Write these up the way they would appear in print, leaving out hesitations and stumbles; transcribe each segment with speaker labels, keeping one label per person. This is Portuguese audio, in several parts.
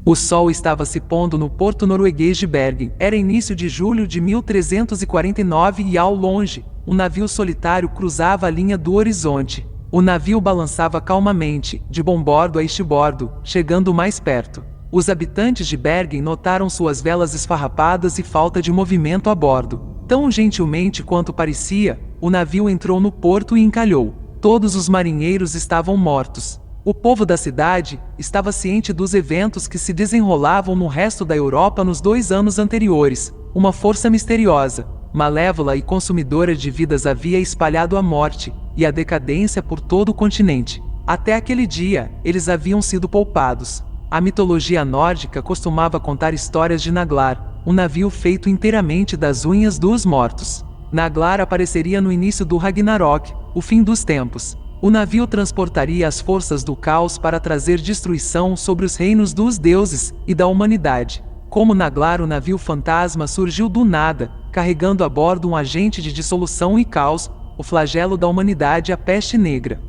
Speaker 1: O sol estava se pondo no porto norueguês de Bergen. Era início de julho de 1349 e ao longe, um navio solitário cruzava a linha do horizonte. O navio balançava calmamente, de bombordo a estribordo, chegando mais perto. Os habitantes de Bergen notaram suas velas esfarrapadas e falta de movimento a bordo. Tão gentilmente quanto parecia, o navio entrou no porto e encalhou. Todos os marinheiros estavam mortos. O povo da cidade estava ciente dos eventos que se desenrolavam no resto da Europa nos 2 anos anteriores. Uma força misteriosa, malévola e consumidora de vidas havia espalhado a morte e a decadência por todo o continente. Até aquele dia, eles haviam sido poupados. A mitologia nórdica costumava contar histórias de Naglar, um navio feito inteiramente das unhas dos mortos. Naglar apareceria no início do Ragnarok, o fim dos tempos. O navio transportaria as forças do caos para trazer destruição sobre os reinos dos deuses e da humanidade. Como Naglar, o navio fantasma surgiu do nada, carregando a bordo um agente de dissolução e caos, o flagelo da humanidade, a peste negra.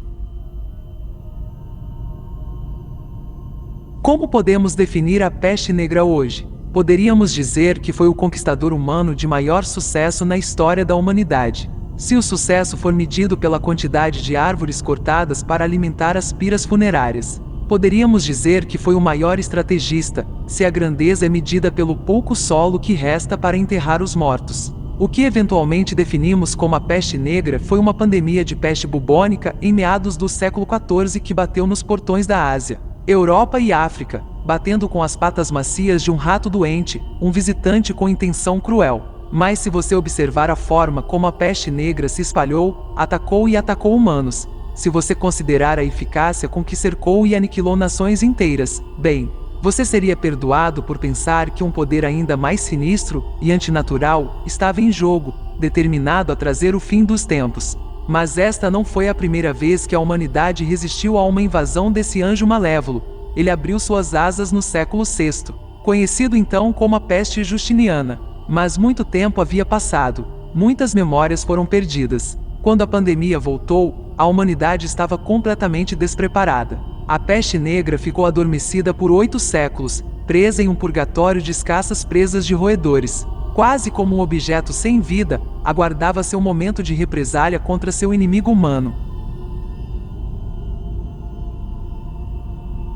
Speaker 1: Como podemos definir a peste negra hoje? Poderíamos dizer que foi o conquistador humano de maior sucesso na história da humanidade. Se o sucesso for medido pela quantidade de árvores cortadas para alimentar as piras funerárias, poderíamos dizer que foi o maior estrategista, se a grandeza é medida pelo pouco solo que resta para enterrar os mortos. O que eventualmente definimos como a peste negra foi uma pandemia de peste bubônica em meados do século XIV que bateu nos portões da Ásia, Europa e África, batendo com as patas macias de um rato doente, um visitante com intenção cruel. Mas se você observar a forma como a peste negra se espalhou, atacou e atacou humanos, se você considerar a eficácia com que cercou e aniquilou nações inteiras, bem, você seria perdoado por pensar que um poder ainda mais sinistro e antinatural estava em jogo, determinado a trazer o fim dos tempos. Mas esta não foi a primeira vez que a humanidade resistiu a uma invasão desse anjo malévolo. Ele abriu suas asas no século VI, conhecido então como a peste justiniana. Mas muito tempo havia passado, muitas memórias foram perdidas. Quando a pandemia voltou, a humanidade estava completamente despreparada. A peste negra ficou adormecida por 8 séculos, presa em um purgatório de escassas presas de roedores. Quase como um objeto sem vida, aguardava seu momento de represália contra seu inimigo humano.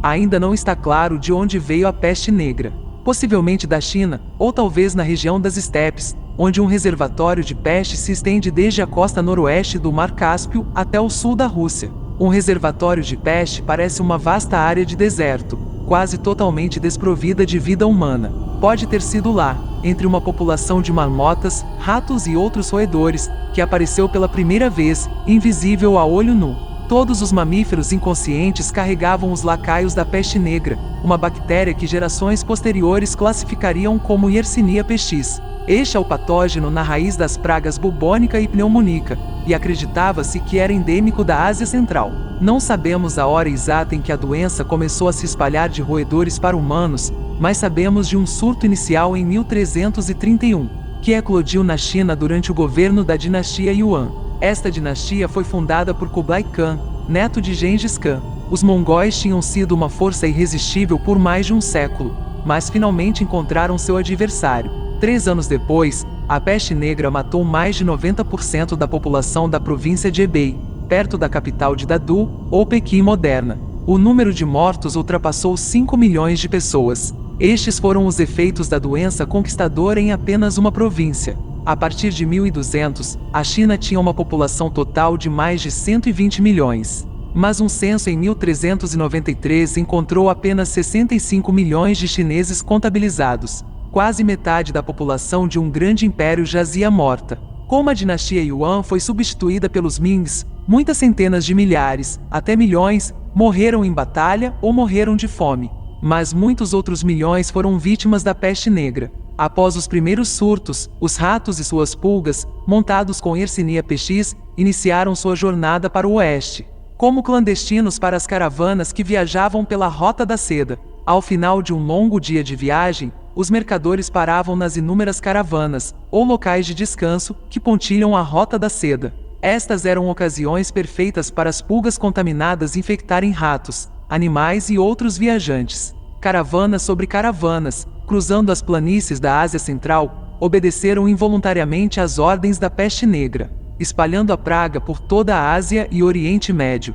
Speaker 1: Ainda não está claro de onde veio a peste negra. Possivelmente da China, ou talvez na região das estepes, onde um reservatório de peste se estende desde a costa noroeste do Mar Cáspio até o sul da Rússia. Um reservatório de peste parece uma vasta área de deserto, quase totalmente desprovida de vida humana. Pode ter sido lá, entre uma população de marmotas, ratos e outros roedores, que apareceu pela primeira vez, invisível a olho nu. Todos os mamíferos inconscientes carregavam os lacaios da peste negra, uma bactéria que gerações posteriores classificariam como Yersinia pestis. Este é o patógeno na raiz das pragas bubônica e pneumônica, e acreditava-se que era endêmico da Ásia Central. Não sabemos a hora exata em que a doença começou a se espalhar de roedores para humanos, mas sabemos de um surto inicial em 1331, que eclodiu na China durante o governo da dinastia Yuan. Esta dinastia foi fundada por Kublai Khan, neto de Gengis Khan. Os mongóis tinham sido uma força irresistível por mais de um século, mas finalmente encontraram seu adversário. 3 anos depois, a peste negra matou mais de 90% da população da província de Hebei, perto da capital de Dadu, ou Pequim moderna. O número de mortos ultrapassou 5 milhões de pessoas. Estes foram os efeitos da doença conquistadora em apenas uma província. A partir de 1200, a China tinha uma população total de mais de 120 milhões. Mas um censo em 1393 encontrou apenas 65 milhões de chineses contabilizados. Quase metade da população de um grande império jazia morta. Como a dinastia Yuan foi substituída pelos Mings, muitas centenas de milhares, até milhões, morreram em batalha ou morreram de fome. Mas muitos outros milhões foram vítimas da peste negra. Após os primeiros surtos, os ratos e suas pulgas, montados com Yersinia pestis, iniciaram sua jornada para o oeste, como clandestinos para as caravanas que viajavam pela Rota da Seda. Ao final de um longo dia de viagem, os mercadores paravam nas inúmeras caravanas, ou locais de descanso, que pontilham a Rota da Seda. Estas eram ocasiões perfeitas para as pulgas contaminadas infectarem ratos, animais e outros viajantes. Caravanas sobre caravanas, cruzando as planícies da Ásia Central, obedeceram involuntariamente às ordens da peste negra, espalhando a praga por toda a Ásia e Oriente Médio.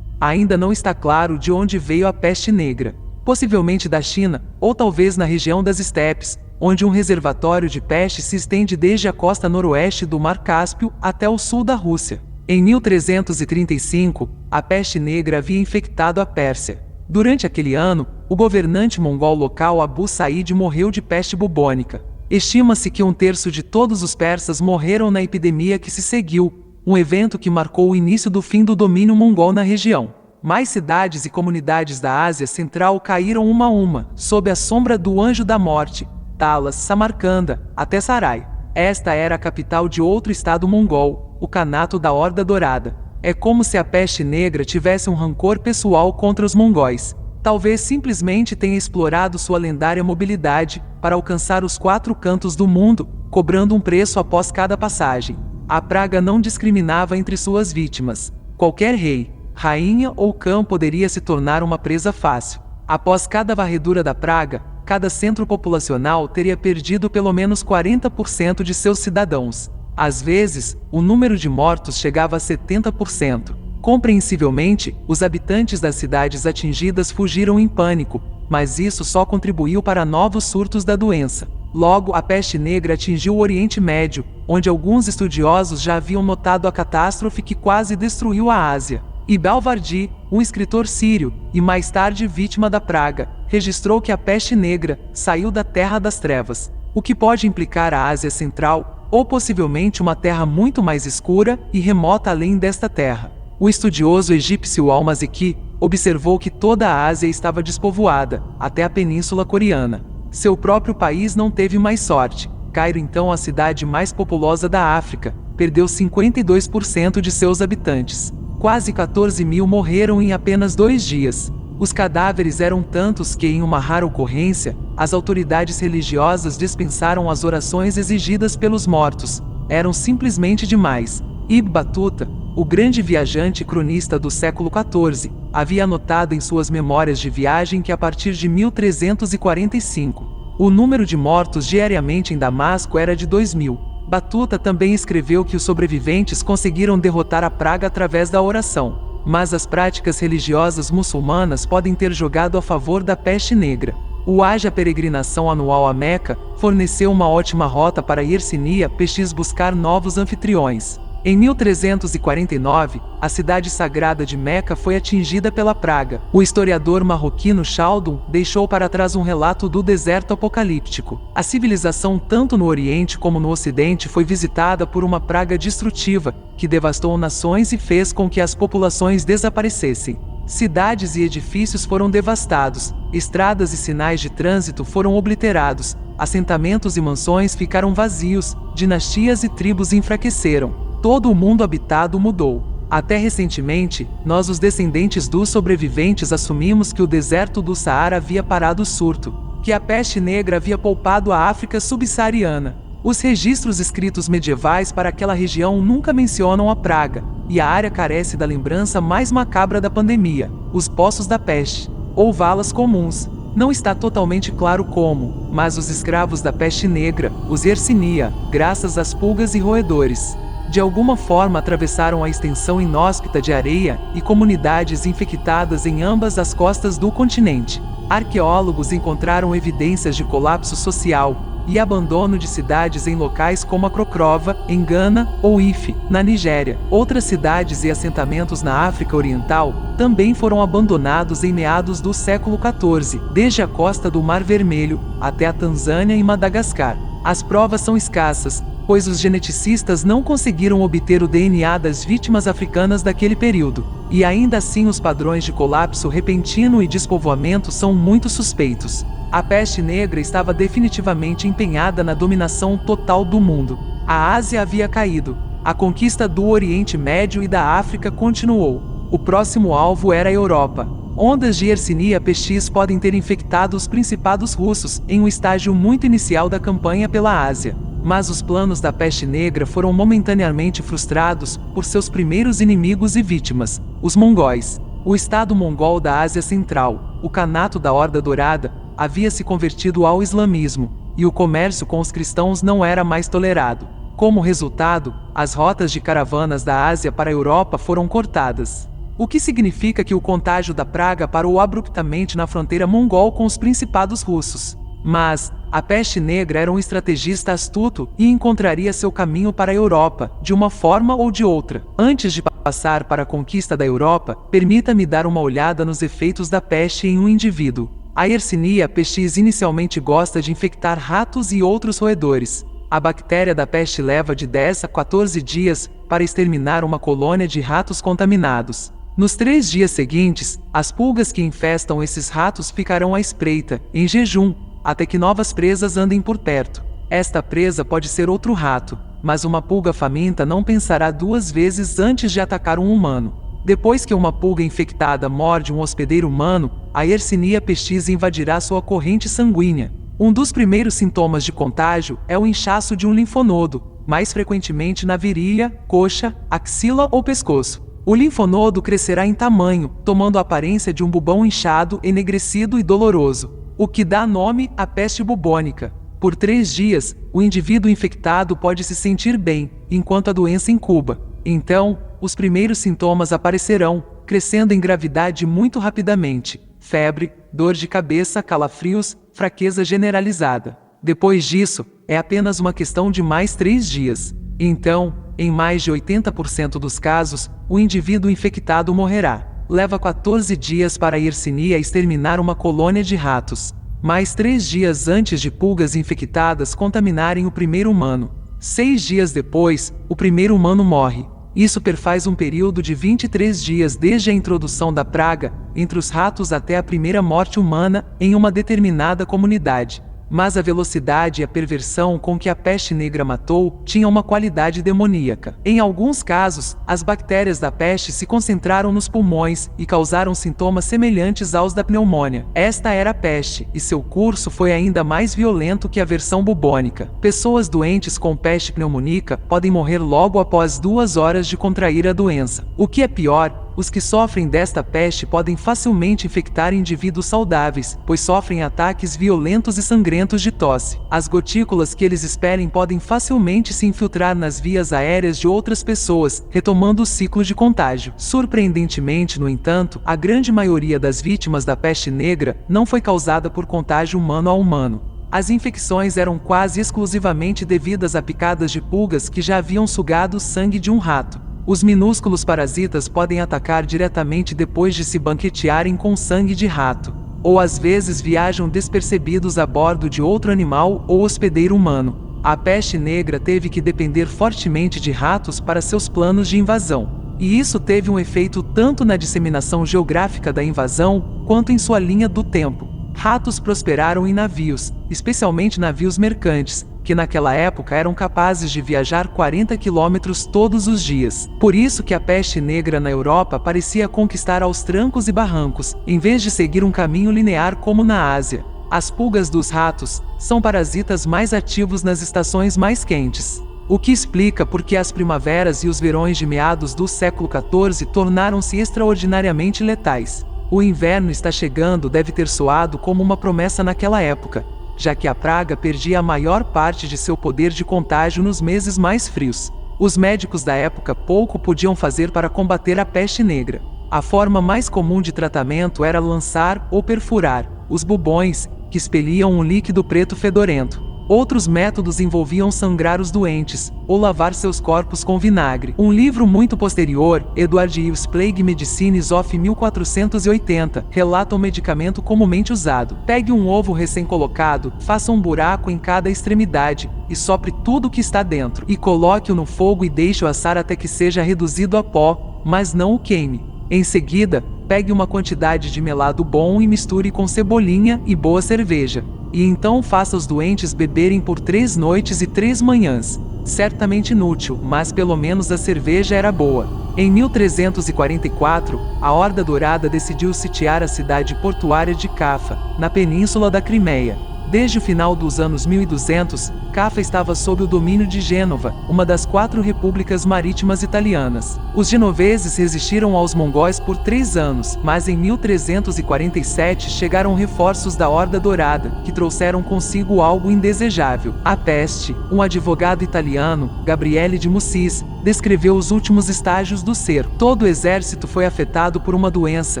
Speaker 1: Ainda não está claro de onde veio a peste negra, possivelmente da China, ou talvez na região das estepes, onde um reservatório de peste se estende desde a costa noroeste do Mar Cáspio até o sul da Rússia. Em 1335, a peste negra havia infectado a Pérsia. Durante aquele ano, o governante mongol local Abu Said morreu de peste bubônica. Estima-se que 1/3 de todos os persas morreram na epidemia que se seguiu, um evento que marcou o início do fim do domínio mongol na região. Mais cidades e comunidades da Ásia Central caíram uma a uma, sob a sombra do Anjo da Morte, Talas, Samarcanda, até Sarai. Esta era a capital de outro estado mongol, o Kanato da Horda Dourada. É como se a peste negra tivesse um rancor pessoal contra os mongóis. Talvez simplesmente tenha explorado sua lendária mobilidade para alcançar os 4 cantos do mundo, cobrando um preço após cada passagem. A praga não discriminava entre suas vítimas. Qualquer rei, rainha ou cão poderia se tornar uma presa fácil. Após cada varredura da praga, cada centro populacional teria perdido pelo menos 40% de seus cidadãos. Às vezes, o número de mortos chegava a 70%. Compreensivelmente, os habitantes das cidades atingidas fugiram em pânico, mas isso só contribuiu para novos surtos da doença. Logo, a peste negra atingiu o Oriente Médio, onde alguns estudiosos já haviam notado a catástrofe que quase destruiu a Ásia. Ibn al-Wardi, um escritor sírio, e mais tarde vítima da praga, registrou que a peste negra saiu da Terra das Trevas, o que pode implicar a Ásia Central, ou possivelmente uma terra muito mais escura e remota além desta terra. O estudioso egípcio Al-Maziki observou que toda a Ásia estava despovoada, até a Península Coreana. Seu próprio país não teve mais sorte. Cairo, então a cidade mais populosa da África, perdeu 52% de seus habitantes. Quase 14 mil morreram em apenas 2 dias. Os cadáveres eram tantos que, em uma rara ocorrência, as autoridades religiosas dispensaram as orações exigidas pelos mortos. Eram simplesmente demais. Ibn Battuta, o grande viajante e cronista do século XIV, havia anotado em suas memórias de viagem que a partir de 1345, o número de mortos diariamente em Damasco era de 2.000. Battuta também escreveu que os sobreviventes conseguiram derrotar a praga através da oração, mas as práticas religiosas muçulmanas podem ter jogado a favor da peste negra. O Hajj, a peregrinação anual a Meca, forneceu uma ótima rota para Yersinia Pestis buscar novos anfitriões. Em 1349, a cidade sagrada de Meca foi atingida pela praga. O historiador marroquino Chaldun deixou para trás um relato do deserto apocalíptico. A civilização, tanto no Oriente como no Ocidente, foi visitada por uma praga destrutiva, que devastou nações e fez com que as populações desaparecessem. Cidades e edifícios foram devastados, estradas e sinais de trânsito foram obliterados, assentamentos e mansões ficaram vazios, dinastias e tribos enfraqueceram. Todo o mundo habitado mudou. Até recentemente, nós, os descendentes dos sobreviventes, assumimos que o deserto do Saara havia parado o surto, que a peste negra havia poupado a África subsaariana. Os registros escritos medievais para aquela região nunca mencionam a praga, e a área carece da lembrança mais macabra da pandemia, os poços da peste, ou valas comuns. Não está totalmente claro como, mas os escravos da peste negra, os Yersinia, graças às pulgas e roedores, de alguma forma atravessaram a extensão inóspita de areia e comunidades infectadas em ambas as costas do continente. Arqueólogos encontraram evidências de colapso social e abandono de cidades em locais como Acrocrova, em Gana, ou Ife, na Nigéria. Outras cidades e assentamentos na África Oriental também foram abandonados em meados do século XIV, desde a costa do Mar Vermelho até a Tanzânia e Madagascar. As provas são escassas, pois os geneticistas não conseguiram obter o DNA das vítimas africanas daquele período, e ainda assim os padrões de colapso repentino e despovoamento são muito suspeitos. A peste negra estava definitivamente empenhada na dominação total do mundo. A Ásia havia caído, a conquista do Oriente Médio e da África continuou. O próximo alvo era a Europa. Ondas de Yersinia pestis podem ter infectado os principados russos em um estágio muito inicial da campanha pela Ásia. Mas os planos da peste negra foram momentaneamente frustrados por seus primeiros inimigos e vítimas, os mongóis. O Estado mongol da Ásia Central, o Khanato da Horda Dourada, havia se convertido ao islamismo, e o comércio com os cristãos não era mais tolerado. Como resultado, as rotas de caravanas da Ásia para a Europa foram cortadas. O que significa que o contágio da praga parou abruptamente na fronteira mongol com os principados russos. Mas a peste negra era um estrategista astuto e encontraria seu caminho para a Europa, de uma forma ou de outra. Antes de passar para a conquista da Europa, permita-me dar uma olhada nos efeitos da peste em um indivíduo. A Yersinia pestis inicialmente gosta de infectar ratos e outros roedores. A bactéria da peste leva de 10 a 14 dias para exterminar uma colônia de ratos contaminados. Nos 3 dias seguintes, as pulgas que infestam esses ratos ficarão à espreita, em jejum, até que novas presas andem por perto. Esta presa pode ser outro rato, mas uma pulga faminta não pensará 2 vezes antes de atacar um humano. Depois que uma pulga infectada morde um hospedeiro humano, a Yersinia pestis invadirá sua corrente sanguínea. Um dos primeiros sintomas de contágio é o inchaço de um linfonodo, mais frequentemente na virilha, coxa, axila ou pescoço. O linfonodo crescerá em tamanho, tomando a aparência de um bubão inchado, enegrecido e doloroso, o que dá nome à peste bubônica. Por 3 dias, o indivíduo infectado pode se sentir bem, enquanto a doença incuba. Então, os primeiros sintomas aparecerão, crescendo em gravidade muito rapidamente: febre, dor de cabeça, calafrios, fraqueza generalizada. Depois disso, é apenas uma questão de mais 3 dias. Então, em mais de 80% dos casos, o indivíduo infectado morrerá. Leva 14 dias para a Yersinia exterminar uma colônia de ratos. Mais 3 dias antes de pulgas infectadas contaminarem o primeiro humano. 6 dias depois, o primeiro humano morre. Isso perfaz um período de 23 dias desde a introdução da praga entre os ratos até a primeira morte humana em uma determinada comunidade. Mas a velocidade e a perversão com que a peste negra matou tinham uma qualidade demoníaca. Em alguns casos, as bactérias da peste se concentraram nos pulmões e causaram sintomas semelhantes aos da pneumonia. Esta era a peste, e seu curso foi ainda mais violento que a versão bubônica. Pessoas doentes com peste pneumônica podem morrer logo após 2 horas de contrair a doença. O que é pior, os que sofrem desta peste podem facilmente infectar indivíduos saudáveis, pois sofrem ataques violentos e sangrentos de tosse. As gotículas que eles esperem podem facilmente se infiltrar nas vias aéreas de outras pessoas, retomando o ciclo de contágio. Surpreendentemente, no entanto, a grande maioria das vítimas da peste negra não foi causada por contágio humano a humano. As infecções eram quase exclusivamente devidas a picadas de pulgas que já haviam sugado o sangue de um rato. Os minúsculos parasitas podem atacar diretamente depois de se banquetearem com sangue de rato, ou às vezes viajam despercebidos a bordo de outro animal ou hospedeiro humano. A peste negra teve que depender fortemente de ratos para seus planos de invasão, e isso teve um efeito tanto na disseminação geográfica da invasão, quanto em sua linha do tempo. Ratos prosperaram em navios, especialmente navios mercantes, que naquela época eram capazes de viajar 40 quilômetros todos os dias. Por isso que a peste negra na Europa parecia conquistar aos trancos e barrancos, em vez de seguir um caminho linear como na Ásia. As pulgas dos ratos são parasitas mais ativos nas estações mais quentes, o que explica por que as primaveras e os verões de meados do século XIV tornaram-se extraordinariamente letais. O inverno está chegando deve ter soado como uma promessa naquela época, já que a praga perdia a maior parte de seu poder de contágio nos meses mais frios. Os médicos da época pouco podiam fazer para combater a peste negra. A forma mais comum de tratamento era lançar ou perfurar os bubões, que expeliam um líquido preto fedorento. Outros métodos envolviam sangrar os doentes, ou lavar seus corpos com vinagre. Um livro muito posterior, Edward Hughes Plague Medicines of 1480, relata o medicamento comumente usado. Pegue um ovo recém-colocado, faça um buraco em cada extremidade, e sopre tudo o que está dentro, e coloque-o no fogo e deixe-o assar até que seja reduzido a pó, mas não o queime. Em seguida, pegue uma quantidade de melado bom e misture com cebolinha e boa cerveja. E então faça os doentes beberem por 3 noites e 3 manhãs. Certamente inútil, mas pelo menos a cerveja era boa. Em 1344, a Horda Dourada decidiu sitiar a cidade portuária de Cafa, na península da Crimeia. Desde o final dos anos 1200, Caffa estava sob o domínio de Gênova, uma das 4 repúblicas marítimas italianas. Os genoveses resistiram aos mongóis por 3 anos, mas em 1347 chegaram reforços da Horda Dourada, que trouxeram consigo algo indesejável: a peste. Um advogado italiano, Gabriele de Mussis, descreveu os últimos estágios do cerco. Todo o exército foi afetado por uma doença,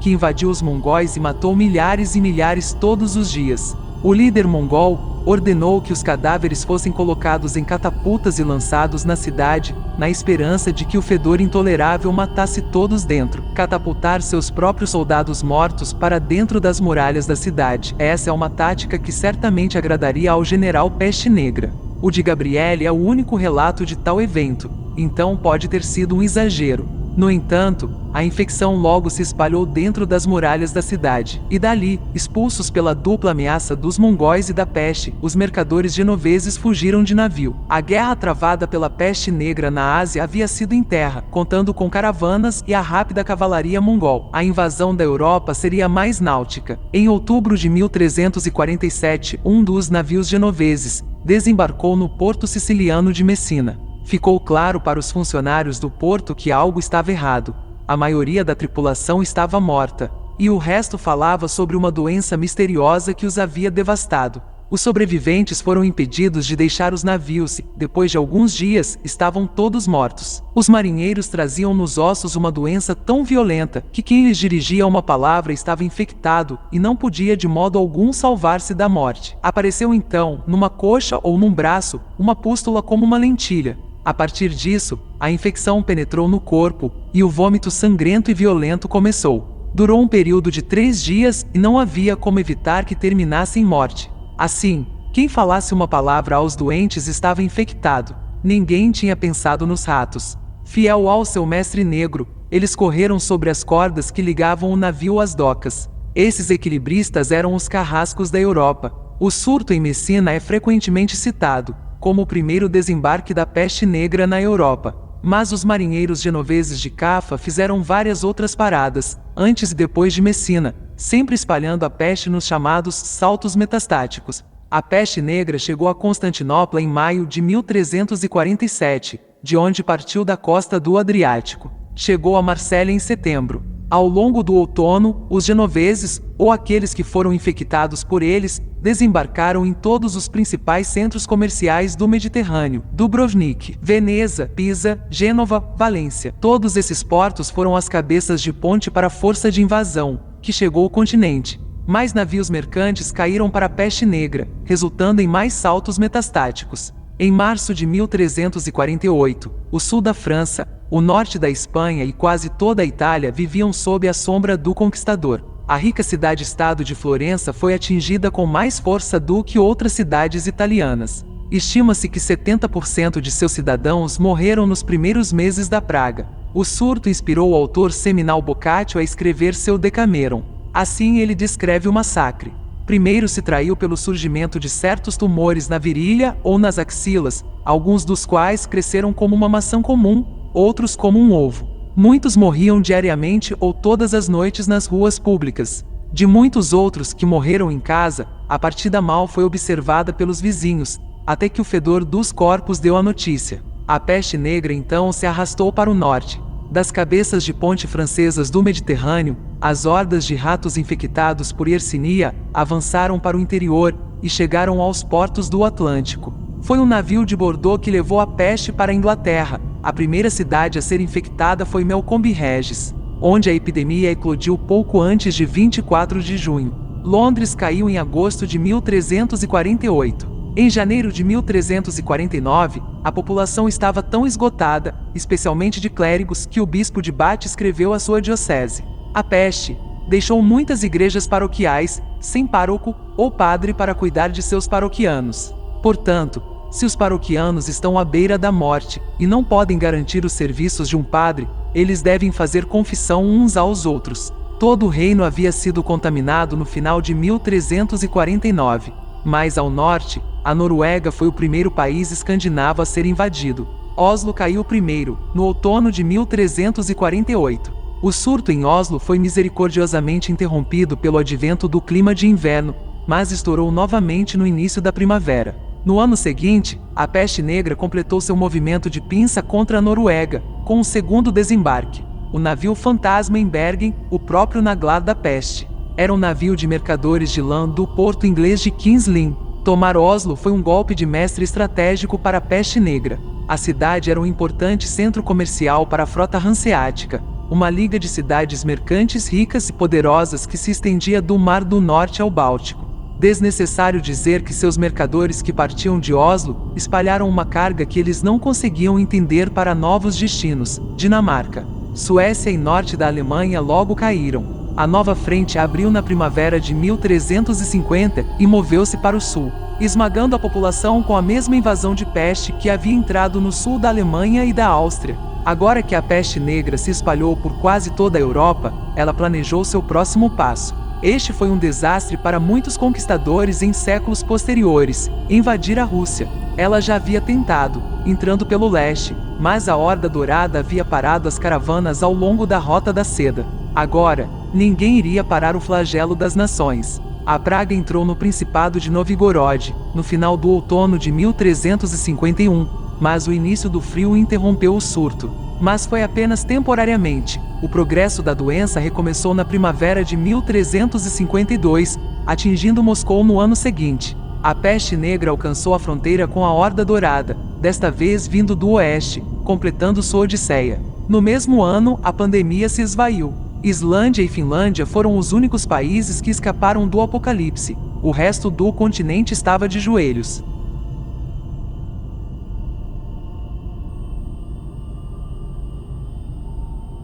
Speaker 1: que invadiu os mongóis e matou milhares e milhares todos os dias. O líder mongol ordenou que os cadáveres fossem colocados em catapultas e lançados na cidade, na esperança de que o fedor intolerável matasse todos dentro. Catapultar seus próprios soldados mortos para dentro das muralhas da cidade. Essa é uma tática que certamente agradaria ao general Peste Negra. O de Gabriele é o único relato de tal evento, então pode ter sido um exagero. No entanto, a infecção logo se espalhou dentro das muralhas da cidade, e dali, expulsos pela dupla ameaça dos mongóis e da peste, os mercadores genoveses fugiram de navio. A guerra travada pela peste negra na Ásia havia sido em terra, contando com caravanas e a rápida cavalaria mongol. A invasão da Europa seria mais náutica. Em outubro de 1347, um dos navios genoveses desembarcou no porto siciliano de Messina. Ficou claro para os funcionários do porto que algo estava errado. A maioria da tripulação estava morta, e o resto falava sobre uma doença misteriosa que os havia devastado. Os sobreviventes foram impedidos de deixar os navios e, depois de alguns dias, estavam todos mortos. Os marinheiros traziam nos ossos uma doença tão violenta que quem lhes dirigia uma palavra estava infectado e não podia de modo algum salvar-se da morte. Apareceu então, numa coxa ou num braço, uma pústula como uma lentilha. A partir disso, a infecção penetrou no corpo, e o vômito sangrento e violento começou. Durou um período de 3 dias e não havia como evitar que terminasse em morte. Assim, quem falasse uma palavra aos doentes estava infectado. Ninguém tinha pensado nos ratos. Fiel ao seu mestre negro, eles correram sobre as cordas que ligavam o navio às docas. Esses equilibristas eram os carrascos da Europa. O surto em Messina é frequentemente citado como o primeiro desembarque da peste negra na Europa. Mas os marinheiros genoveses de Caffa fizeram várias outras paradas, antes e depois de Messina, sempre espalhando a peste nos chamados saltos metastáticos. A peste negra chegou a Constantinopla em maio de 1347, de onde partiu da costa do Adriático. Chegou a Marsella em setembro. Ao longo do outono, os genoveses, ou aqueles que foram infectados por eles, desembarcaram em todos os principais centros comerciais do Mediterrâneo: Dubrovnik, Veneza, Pisa, Gênova, Valência. Todos esses portos foram as cabeças de ponte para a força de invasão, que chegou ao continente. Mais navios mercantes caíram para a peste negra, resultando em mais saltos metastáticos. Em março de 1348, o sul da França, o norte da Espanha e quase toda a Itália viviam sob a sombra do conquistador. A rica cidade-estado de Florença foi atingida com mais força do que outras cidades italianas. Estima-se que 70% de seus cidadãos morreram nos primeiros meses da praga. O surto inspirou o autor seminal Boccaccio a escrever seu Decameron. Assim ele descreve o massacre. Primeiro se traiu pelo surgimento de certos tumores na virilha ou nas axilas, alguns dos quais cresceram como uma maçã comum, outros como um ovo. Muitos morriam diariamente ou todas as noites nas ruas públicas. De muitos outros que morreram em casa, a partida mal foi observada pelos vizinhos, até que o fedor dos corpos deu a notícia. A peste negra então se arrastou para o norte. Das cabeças de ponte francesas do Mediterrâneo, as hordas de ratos infectados por Yersinia avançaram para o interior e chegaram aos portos do Atlântico. Foi um navio de Bordeaux que levou a peste para a Inglaterra. A primeira cidade a ser infectada foi Melcombe Regis, onde a epidemia eclodiu pouco antes de 24 de junho. Londres caiu em agosto de 1348. Em janeiro de 1349, a população estava tão esgotada, especialmente de clérigos, que o bispo de Bath escreveu à sua diocese: a peste deixou muitas igrejas paroquiais, sem pároco ou padre para cuidar de seus paroquianos. Portanto, se os paroquianos estão à beira da morte e não podem garantir os serviços de um padre, eles devem fazer confissão uns aos outros. Todo o reino havia sido contaminado no final de 1349. Mais ao norte, a Noruega foi o primeiro país escandinavo a ser invadido. Oslo caiu primeiro, no outono de 1348. O surto em Oslo foi misericordiosamente interrompido pelo advento do clima de inverno, mas estourou novamente no início da primavera. No ano seguinte, a peste negra completou seu movimento de pinça contra a Noruega, com um segundo desembarque. O navio fantasma em Bergen, o próprio Naglar da peste. Era um navio de mercadores de lã do porto inglês de King's Lynn. Tomar Oslo foi um golpe de mestre estratégico para a peste negra. A cidade era um importante centro comercial para a frota hanseática, uma liga de cidades mercantes ricas e poderosas que se estendia do Mar do Norte ao Báltico. Desnecessário dizer que seus mercadores que partiam de Oslo espalharam uma carga que eles não conseguiam entender para novos destinos. Dinamarca, Suécia e norte da Alemanha logo caíram. A nova frente abriu na primavera de 1350 e moveu-se para o sul, esmagando a população com a mesma invasão de peste que havia entrado no sul da Alemanha e da Áustria. Agora que a peste negra se espalhou por quase toda a Europa, ela planejou seu próximo passo. Este foi um desastre para muitos conquistadores em séculos posteriores: invadir a Rússia. Ela já havia tentado, entrando pelo leste, mas a Horda Dourada havia parado as caravanas ao longo da Rota da Seda. Agora, ninguém iria parar o flagelo das nações. A praga entrou no Principado de Novgorod, no final do outono de 1351, mas o início do frio interrompeu o surto. Mas foi apenas temporariamente. O progresso da doença recomeçou na primavera de 1352, atingindo Moscou no ano seguinte. A peste negra alcançou a fronteira com a Horda Dourada, desta vez vindo do oeste, completando sua odisseia. No mesmo ano, a pandemia se esvaiu. Islândia e Finlândia foram os únicos países que escaparam do apocalipse. O resto do continente estava de joelhos.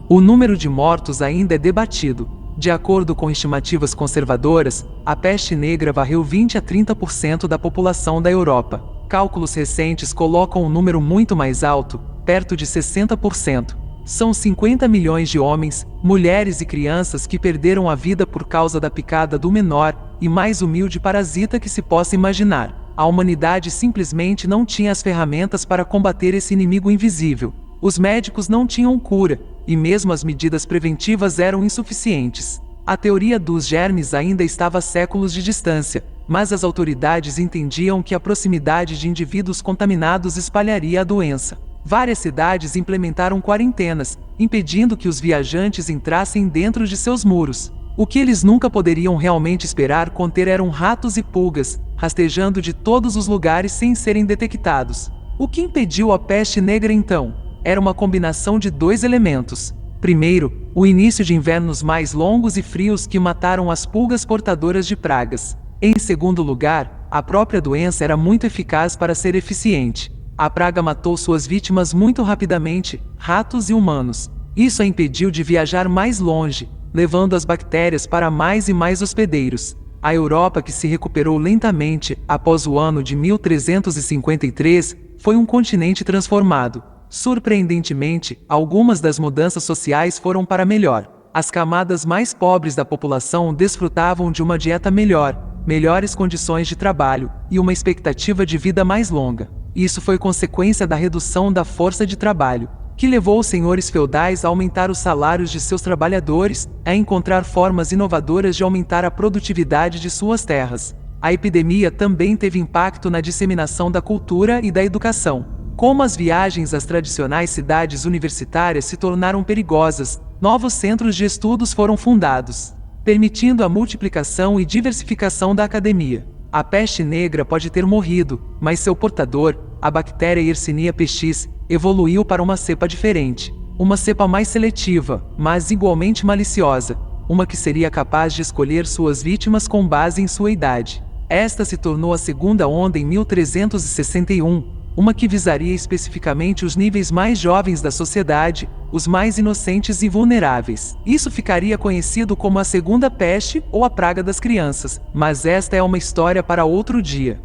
Speaker 1: O número de mortos ainda é debatido. De acordo com estimativas conservadoras, a peste negra varreu 20 a 30% da população da Europa. Cálculos recentes colocam um número muito mais alto, perto de 60%. São 50 milhões de homens, mulheres e crianças que perderam a vida por causa da picada do menor e mais humilde parasita que se possa imaginar. A humanidade simplesmente não tinha as ferramentas para combater esse inimigo invisível. Os médicos não tinham cura, e mesmo as medidas preventivas eram insuficientes. A teoria dos germes ainda estava a séculos de distância, mas as autoridades entendiam que a proximidade de indivíduos contaminados espalharia a doença. Várias cidades implementaram quarentenas, impedindo que os viajantes entrassem dentro de seus muros. O que eles nunca poderiam realmente esperar conter eram ratos e pulgas, rastejando de todos os lugares sem serem detectados. O que impediu a peste negra então? Era uma combinação de dois elementos. Primeiro, o início de invernos mais longos e frios que mataram as pulgas portadoras de pragas. Em segundo lugar, a própria doença era muito eficaz para ser eficiente. A praga matou suas vítimas muito rapidamente, ratos e humanos. Isso a impediu de viajar mais longe, levando as bactérias para mais e mais hospedeiros. A Europa, que se recuperou lentamente após o ano de 1353, foi um continente transformado. Surpreendentemente, algumas das mudanças sociais foram para melhor. As camadas mais pobres da população desfrutavam de uma dieta melhor, melhores condições de trabalho e uma expectativa de vida mais longa. Isso foi consequência da redução da força de trabalho, que levou os senhores feudais a aumentar os salários de seus trabalhadores, a encontrar formas inovadoras de aumentar a produtividade de suas terras. A epidemia também teve impacto na disseminação da cultura e da educação. Como as viagens às tradicionais cidades universitárias se tornaram perigosas, novos centros de estudos foram fundados, permitindo a multiplicação e diversificação da academia. A peste negra pode ter morrido, mas seu portador, a bactéria Yersinia pestis, evoluiu para uma cepa diferente. Uma cepa mais seletiva, mas igualmente maliciosa. Uma que seria capaz de escolher suas vítimas com base em sua idade. Esta se tornou a segunda onda em 1361. Uma que visaria especificamente os níveis mais jovens da sociedade, os mais inocentes e vulneráveis. Isso ficaria conhecido como a Segunda Peste ou a Praga das Crianças, mas esta é uma história para outro dia.